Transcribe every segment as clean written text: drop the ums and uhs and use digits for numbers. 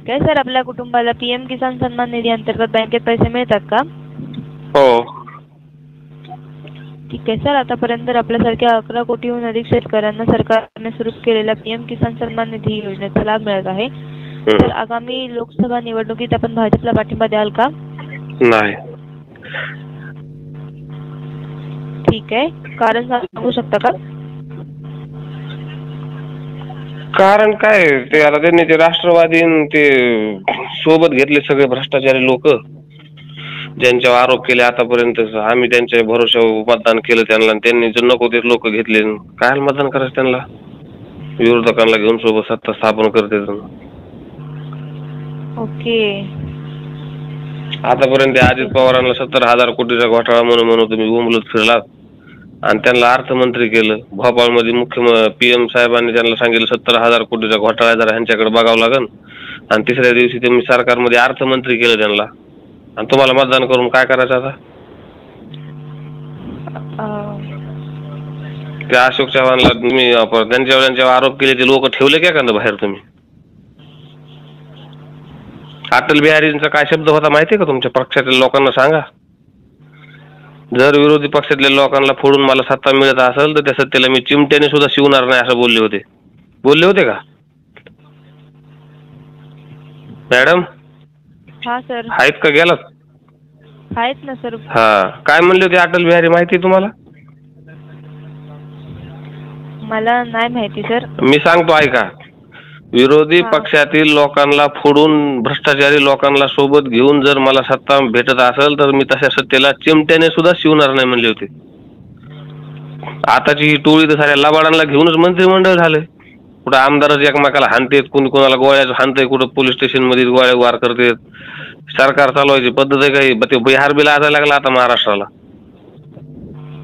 ठीक आहे सर, आपल्या कुटुंबाला PM किसान सन्मान निधी अंतर्गत बँकेत पैसे मिळतात का? हो. ठीक आहे सर, आतापर्यंत आपल्यासारख्या 11 कोटीहून अधिक शेतकऱ्यांना सरकारने सुरू केलेल्या PM किसान सन्मान निधी योजनेचा लाभ मिळत आहे. तर आगामी लोकसभा निवडणुकीत आपण भाजपला पाठिंबा द्याल का? नाही. ठीक आहे, कारण सांगू शकता का? कारण काय ते आता त्यांनी ते राष्ट्रवादी ते सोबत घेतले सगळे भ्रष्टाचारी लोक, ज्यांच्यावर आरोप केले आतापर्यंत. आम्ही त्यांच्या भरोश्यावर मतदान केलं त्यांना, त्यांनी जर नको ते लोक घेतले, काय मतदान करायचं त्यांना? विरोधकांना घेऊन सोबत सत्ता स्थापन करते. ओके. आतापर्यंत अजित पवारांना 70,000 कोटीचा घोटाळा म्हणून तुम्ही बोंबलत फिरलात आणि त्यांना अर्थमंत्री केलं. भोपाळमध्ये PM साहेबांनी त्यांना सांगितलं 70,000 कोटीचा घोटाळा जरा ह्यांच्याकडे बघावं लागेल, आणि तिसऱ्या दिवशी तुम्ही सरकारमध्ये अर्थमंत्री केलं त्यांना, आणि तुम्हाला मतदान करून काय करायचं आता? त्या अशोक चव्हाणला तुम्ही त्यांच्यावर आरोप केले, ते लोक ठेवले काय का बाहेर? तुम्ही अटल बिहारींचा काय शब्द होता माहितीये का तुमच्या पक्षातल्या लोकांना? सांगा. जर विरोधी पक्षातल्या लोकांना फोडून मला सत्ता मिळत असेल तर त्या सत्तेला मी चिमट्याने सुद्धा शिवणार नाही, असं बोलले होते का मॅडम? हा सर. आहेत का गेलात? आहेत ना सर. हा, काय म्हणले होते अटल बिहारी माहिती तुम्हाला? मला नाही माहिती सर. मी सांगतो ऐका. विरोधी पक्षातील लोकांना फोडून भ्रष्टाचारी लोकांना सोबत घेऊन जर मला सत्ता भेटत असेल तर मी तशा सत्तेला चिमट्याने सुद्धा शिवणार नाही म्हणले होते. आताची ही टोळी तर साऱ्या लबाडांना घेऊनच मंत्रिमंडळ झालंय. कुठं आमदारच एकमेकाला हाणतेत, कोणी कोणाला गोळ्याच हाणतंय, कुठं पोलीस स्टेशन मध्ये गोळ्या वार करतेत. सरकार चालवायची पद्धत आहे काही? ते बिहार बिल लाजायला लागला आता महाराष्ट्राला,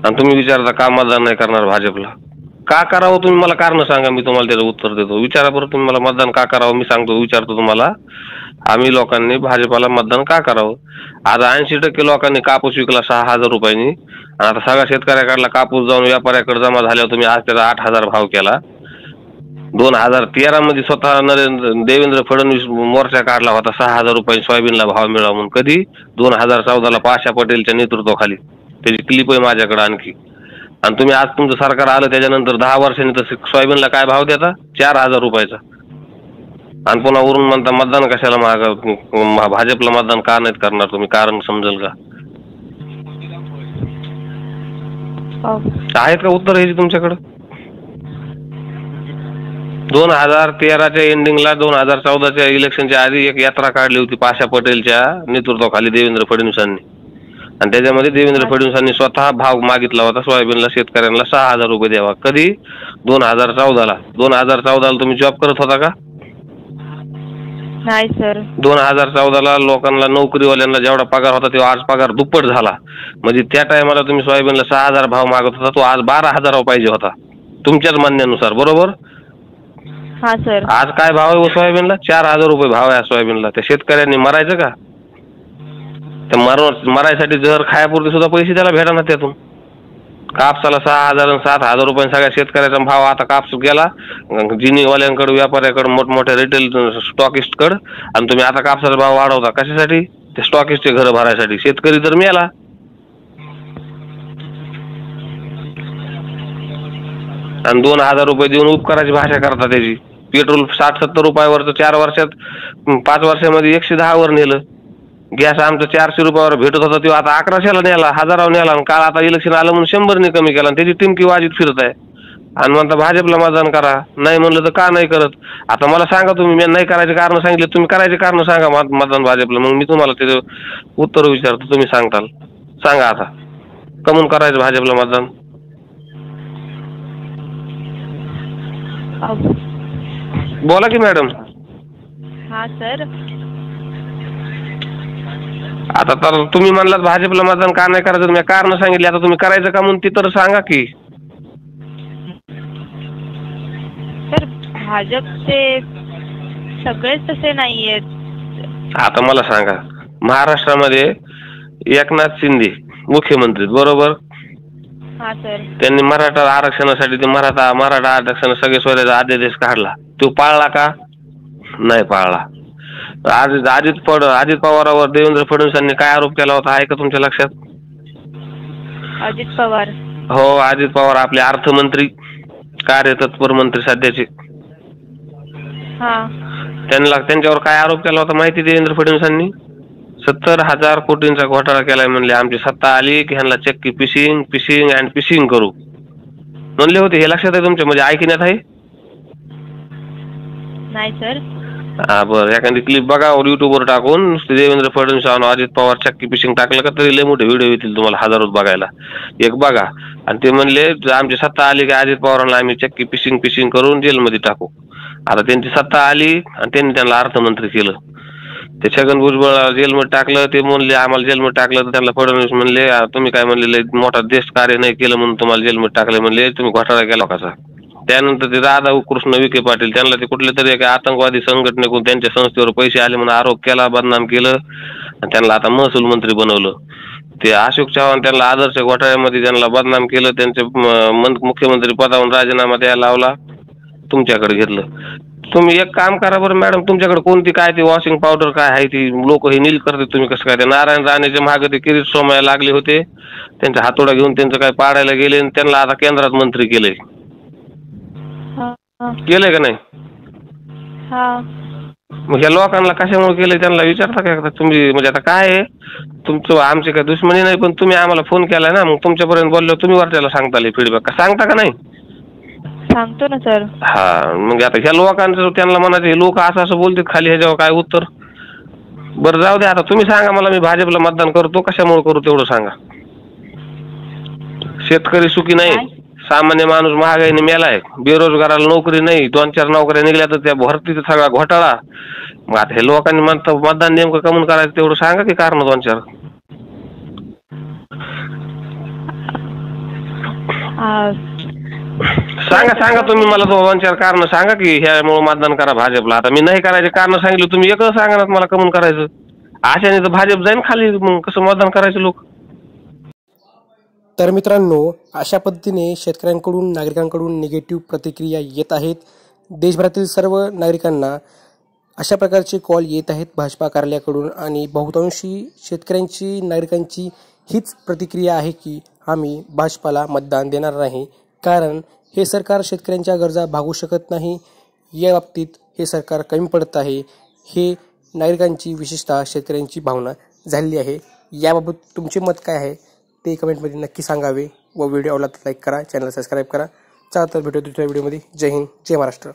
आणि तुम्ही विचारता का मतदान नाही करणार भाजपला? का करावं तुम्ही मला कारण सांगा, मी तुम्हाला त्याचं उत्तर देतो. विचारा बरं तुम्ही मला मतदान का करावं, मी विचारतो तुम्हाला. आम्ही लोकांनी भाजपाला मतदान का करावं? आज 80% लोकांनी कापूस विकला 6,000 रुपयांनी, आणि आता सगळ्या शेतकऱ्याकडला कापूस जाऊन व्यापाऱ्याकडे जमा झाल्यावर तुम्ही आज त्याचा 8,000 भाव केला. 2013 मध्ये स्वतः देवेंद्र फडणवीस मोर्चा काढला होता 6,000 रुपये सोयाबीनला भाव मिळावा म्हणून. कधी? 2014ला पाशा पटेलच्या नेतृत्वाखाली. त्याची क्लिप आहे माझ्याकडे आणखी. आणि तुम्ही आज तुमचं सरकार आलं त्याच्यानंतर 10 वर्षांनी तर सोयाबीनला काय भाव देता? 4,000 रुपयाचा. आणि पुन्हा वरून म्हणता मतदान कशाला भाजपला मतदान का नाहीत करणार तुम्ही? कारण समजेल का? आहेत का उत्तर ह्याची तुमच्याकडे? 2013च्या एंडिंगला 2014च्या इलेक्शनच्या आधी एक यात्रा काढली होती पाशा पटेलच्या नेतृत्वाखाली देवेंद्र फडणवीसांनी, आणि त्याच्यामध्ये देवेंद्र फडणवीसांनी स्वतः भाव मागितला होता सोयाबीनला शेतकऱ्यांना 6,000 रुपये द्यावा. कधी? 2014ला. 2014ला तुम्ही जॉब करत होता का? नाही सर. 2014ला लोकांना नोकरीवाल्यांना जेवढा पगार होता तेव्हा आज पगार दुप्पट झाला. म्हणजे त्या टायमाला तुम्ही सोयाबीनला 6,000 भाव मागत होता, तो आज 12,000 पाहिजे होता तुमच्याच म्हणण्यानुसार, बरोबर? हा सर. आज काय भाव आहे सोयाबीनला? 4,000 रुपये भाव आहे सोयाबीनला. त्या शेतकऱ्यांनी मरायचं का? त्या मरायसाठी जर खायापुरते सुद्धा पैसे त्याला भेटणार त्यातून. कापसाला 6,000 आणि 7,000 रुपये सगळ्या शेतकऱ्याचा भाव. आता कापूस गेला जिनीवाल्यांकडे, व्यापाऱ्याकडे, मोठमोठ्या रिटेल स्टॉकिस्टकडे, आणि तुम्ही आता कापसाचा भाव वाढवता कशासाठी? ते स्टॉकिस्टचे घर भरायसाठी. शेतकरी तर मेला. आणि 2,000 रुपये देऊन उपकाराची भाषा करता त्याची. पेट्रोल 60-70 रुपयावरचं 4 वर्षात 5 वर्षामध्ये 110 वर नेलं. गॅस आमचं 400 रुपयावर भेटत होता तेव्हा आता 1100ला नेला, 1000 नेला, आणि काल आता इलेक्शन आलं म्हणून 100ने कमी केला. आणि त्याची टिमकी वाजीत फिरत आहे आणि म्हणता भाजपला मतदान करा. नाही म्हणलं तर का नाही करत? आता मला सांगा तुम्ही. मी नाही करायचे कारण सांगितले, तुम्ही करायचे कारण सांगा मतदान भाजपला. मग मी तुम्हाला त्याचं उत्तर विचारतो, तुम्ही सांगताल. सांगा आता कमून करायचं भाजपला मतदान? बोला की मॅडम. हा सर. आता तर तुम्ही म्हणलात भाजपला मतदान का नाही करायचं, तुम्ही कारण सांगितले. आता तुम्ही करायचं का म्हणून ती तर सांगा की. सर भाजपचे सगळेच तसे नाहीयेत. आता मला सांगा, महाराष्ट्रामध्ये एकनाथ शिंदे मुख्यमंत्री, बरोबर? हा सर. त्यांनी मराठा आरक्षणासाठी ते मराठा आरक्षण सगळे स्वतःचा अध्यादेश काढला. तो पाळला का? नाही पाळला. अजित पवारावर देवेंद्र फडणवीसांनी काय आरोप केला होता आहे का तुमच्या लक्षात? अजित पवार? हो, अजित पवार आपले अर्थमंत्री, कार्यतत्पर मंत्री सध्याचे. त्यांच्यावर काय आरोप केला होता माहिती? देवेंद्र फडणवीसांनी 70,000 कोटींचा घोटाळा केलाय म्हणले. आमची सत्ता आली की ह्यांना चक्की फिशिंग अँड फिशिंग करू म्हणले होते. हे लक्षात आहे तुमच्या? म्हणजे ऐकण्यात आहे? नाही सर. हा बरं, एखादी क्लिप बघा युट्यूबवर टाकून, नुसते देवेंद्र फडणवीस अजित पवार चक्की फिशिंग टाकलं का तरी लय मोठे व्हिडिओ येतील तुम्हाला हजारोत बघायला. एक बघा. आणि ते म्हणले आमची सत्ता आली की अजित पवारांना आम्ही चक्की फिशिंग करून जेलमध्ये टाकू. आता त्यांची सत्ता आली आणि त्यांना अर्थमंत्री केलं. ते छगन भुजबळ जेलमध्ये टाकलं. ते म्हणले आम्हाला जेलमध्ये टाकलं तर त्यांना फडणवीस म्हणले तुम्ही काय म्हणले मोठा देश कार्य नाही केलं म्हणून तुम्हाला जेलमध्ये टाकले म्हणले, तुम्ही घोटाळा केला कसा. त्यानंतर ते राधाकृष्ण विखे पाटील त्यांना ते कुठले तरी एका आतंकवादी संघटनेकडून त्यांच्या संस्थेवर पैसे आले म्हणून आरोप केला, बदनाम केलं आणि त्यांना आता महसूल मंत्री बनवलं. ते अशोक चव्हाण त्यांना आदर्श घोटाळ्यामध्ये त्यांना बदनाम केलं, त्यांचे मुख्यमंत्री पदावरून राजीनामा द्यायला लावला, तुमच्याकडे घेतलं. तुम्ही एक काम करा बरं मॅडम, तुमच्याकडे कोणती काय ती वॉशिंग पावडर काय आहे ती लोक हे नील करते, तुम्ही कसं काय? ते नारायण राणेच्या मागे ते किरीट सोमय्या लागले होते, त्यांचा हातोडा घेऊन त्यांचं काय पाडायला गेले आणि त्यांना आता केंद्रात मंत्री केलंय का नाही? मग या लोकांना कशामुळे केलंय त्यांना विचारता का तुम्ही? म्हणजे आता काय आहे तुमचं, आमची काय दुश्मनी नाही, पण तुम्ही आम्हाला फोन केलाय ना, मग तुमच्यापर्यंत बोललो तुम्ही वरच्याला सांगता फीडबॅक सांगता का नाही? सांगतो ना सर. हा, मग आता ह्या लोकांचं त्यांना म्हणायचं हे लोक असं बोलतात खाली, ह्याच्यावर काय उत्तर? बरं जाऊ दे, आता तुम्ही सांगा मला, मी भाजपला मतदान करतो, कशामुळे करू तेवढं सांगा. शेतकरी सुखी नाही, सामान्य माणूस महागाईने मेलाय, बेरोजगाराला नोकरी नाही, 2-4 नोकऱ्या निघल्या तर त्या भरतीचा सगळा घोटाळा. मग आता हे लोकांनी मतदान नेमकं कमून करायचं तेवढं सांगा की कारण 2-4. सांगा तुम्ही मला 2-4 कारण सांगा की ह्यामुळे मतदान करा भाजपला. आता मी नाही करायचे कारण सांगितलं, तुम्ही एकच सांगा ना मला कमून करायचं. अशाने तर भाजप जाईन खाली, मग कसं मतदान करायचं लोक? तर मित्रांनो, अशा पद्धतीने शेतकऱ्यांकडून नागरिकांकडून निगेटिव्ह प्रतिक्रिया येत आहेत. देशभरातील सर्व नागरिकांना अशा प्रकारचे कॉल येत आहेत भाजपा कार्यालयाकडून आणि बहुतांशी शेतकऱ्यांची नागरिकांची हीच प्रतिक्रिया आहे की आम्ही भाजपाला मतदान देणार नाही, कारण हे सरकार शेतकऱ्यांच्या गरजा भागवू शकत नाही. या बाबतीत हे सरकार कमी पडत आहे, हे नागरिकांची विशेषतः शेतकऱ्यांची भावना झालेली आहे. याबाबत तुमचे मत काय आहे ते कमेंटमध्ये नक्की सांगावे व व्हिडिओ आवडला तर लाईक करा, चॅनल सबस्क्राईब करा. चला तर भेटूया दुसऱ्या व्हिडिओमध्ये. जय हिंद, जय महाराष्ट्र.